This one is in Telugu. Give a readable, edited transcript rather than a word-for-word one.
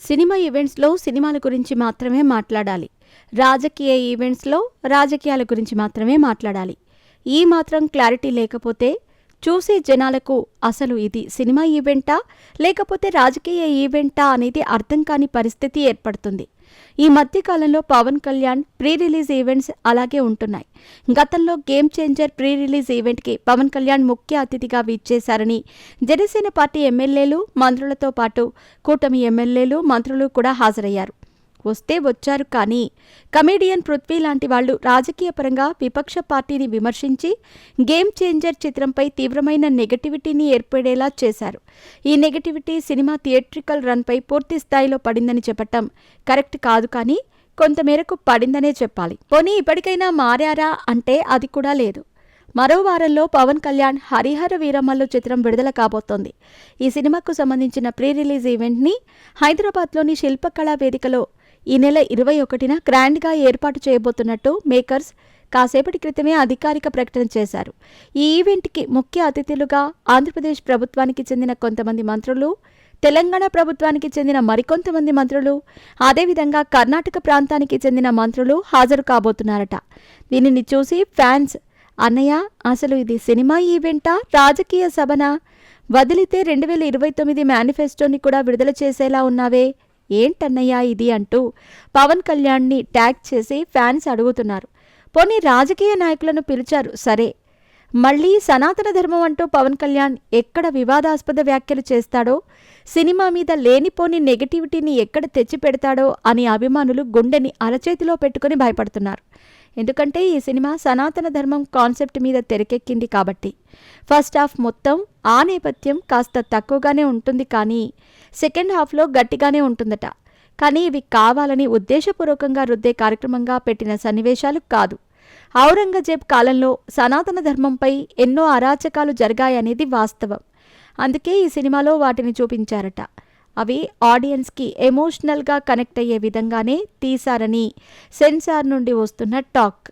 సినిమా ఈవెంట్స్లో సినిమాల గురించి మాత్రమే మాట్లాడాలి. రాజకీయ ఈవెంట్స్లో రాజకీయాల గురించి మాత్రమే మాట్లాడాలి. ఈ మాత్రం క్లారిటీ లేకపోతే చూసే జనాలకు అసలు ఇది సినిమా ఈవెంటా లేకపోతే రాజకీయ ఈవెంటా అనేది అర్థం కాని పరిస్థితి ఏర్పడుతుంది. ఈ మధ్యకాలంలో Pawan Kalyan pre release events అలాగే ఉంటున్నాయి. గతంలో గేమ్ చేంజర్ ప్రీ రిలీజ్ ఈవెంట్కి పవన్ కళ్యాణ్ ముఖ్య అతిథిగా విచ్చేశారని జనసేన పార్టీ ఎమ్మెల్యేలు, మంత్రులతో పాటు కూటమి ఎమ్మెల్యేలు, మంత్రులు కూడా హాజరయ్యారు. వస్తే వచ్చారు, కానీ కమెడియన్ పృథ్వీ లాంటి వాళ్లు రాజకీయ పరంగా విపక్ష పార్టీని విమర్శించి గేమ్ చేంజర్ చిత్రంపై తీవ్రమైన నెగటివిటీని ఏర్పడేలా చేశారు. ఈ నెగటివిటీ సినిమా థియేట్రికల్ రన్పై పూర్తి స్థాయిలో పడిందని చెప్పటం కరెక్ట్ కాదు, కానీ కొంతమేరకు పడిందనే చెప్పాలి. పోనీ ఇప్పటికైనా మారారా అంటే అది కూడా లేదు. మరో వారంలో పవన్ కళ్యాణ్ హరిహర వీరమల్లు చిత్రం విడుదల కాబోతోంది. ఈ సినిమాకు సంబంధించిన ప్రీ రిలీజ్ ఈవెంట్ని హైదరాబాద్లోని శిల్పకళా వేదికలో ఈ నెల 21న గ్రాండ్గా ఏర్పాటు చేయబోతున్నట్టు మేకర్స్ కాసేపటి క్రితమే అధికారిక ప్రకటన చేశారు. ఈ ఈవెంట్కి ముఖ్య అతిథులుగా ఆంధ్రప్రదేశ్ ప్రభుత్వానికి చెందిన కొంతమంది మంత్రులు, తెలంగాణ ప్రభుత్వానికి చెందిన మరికొంతమంది మంత్రులు, అదేవిధంగా కర్ణాటక ప్రాంతానికి చెందిన మంత్రులు హాజరు కాబోతున్నారట. దీనిని చూసి ఫ్యాన్స్, అన్నయ్య అసలు ఇది సినిమా ఈవెంటా రాజకీయ సభనా, వదిలితే 2029 మేనిఫెస్టోని కూడా విడుదల చేసేలా ఉన్నావే, ఏంటన్నయ్యా ఇది అంటూ పవన్ కళ్యాణ్ని ట్యాగ్ చేసి ఫ్యాన్స్ అడుగుతున్నారు. పోనీ రాజకీయ నాయకులను పిలిచారు సరే, మళ్ళీ సనాతన ధర్మం అంటూ పవన్ కళ్యాణ్ ఎక్కడ వివాదాస్పద వ్యాఖ్యలు చేస్తాడో, సినిమా మీద లేనిపోని నెగటివిటీని ఎక్కడ తెచ్చి పెడతాడో అని అభిమానులు గుండెని అరచేతిలో పెట్టుకుని భయపడుతున్నారు. ఎందుకంటే ఈ సినిమా సనాతన ధర్మం కాన్సెప్ట్ మీద తెరకెక్కింది కాబట్టి. ఫస్ట్ హాఫ్ మొత్తం ఆ నేపథ్యం కాస్త తక్కువగానే ఉంటుంది, కానీ సెకండ్ హాఫ్లో గట్టిగానే ఉంటుందట. కానీ ఇవి కావాలని ఉద్దేశపూర్వకంగా రుద్దే కార్యక్రమంగా పెట్టిన సన్నివేశాలు కాదు. ఔరంగజేబ్ కాలంలో సనాతన ధర్మంపై ఎన్నో అరాచకాలు జరిగాయనేది వాస్తవం. అందుకే ఈ సినిమాలో వాటిని చూపించారట. అవి ఆడియన్స్కి ఎమోషనల్గా కనెక్ట్ అయ్యే విధంగానే తీశారని సెన్సార్ నుండి వస్తున్న టాక్.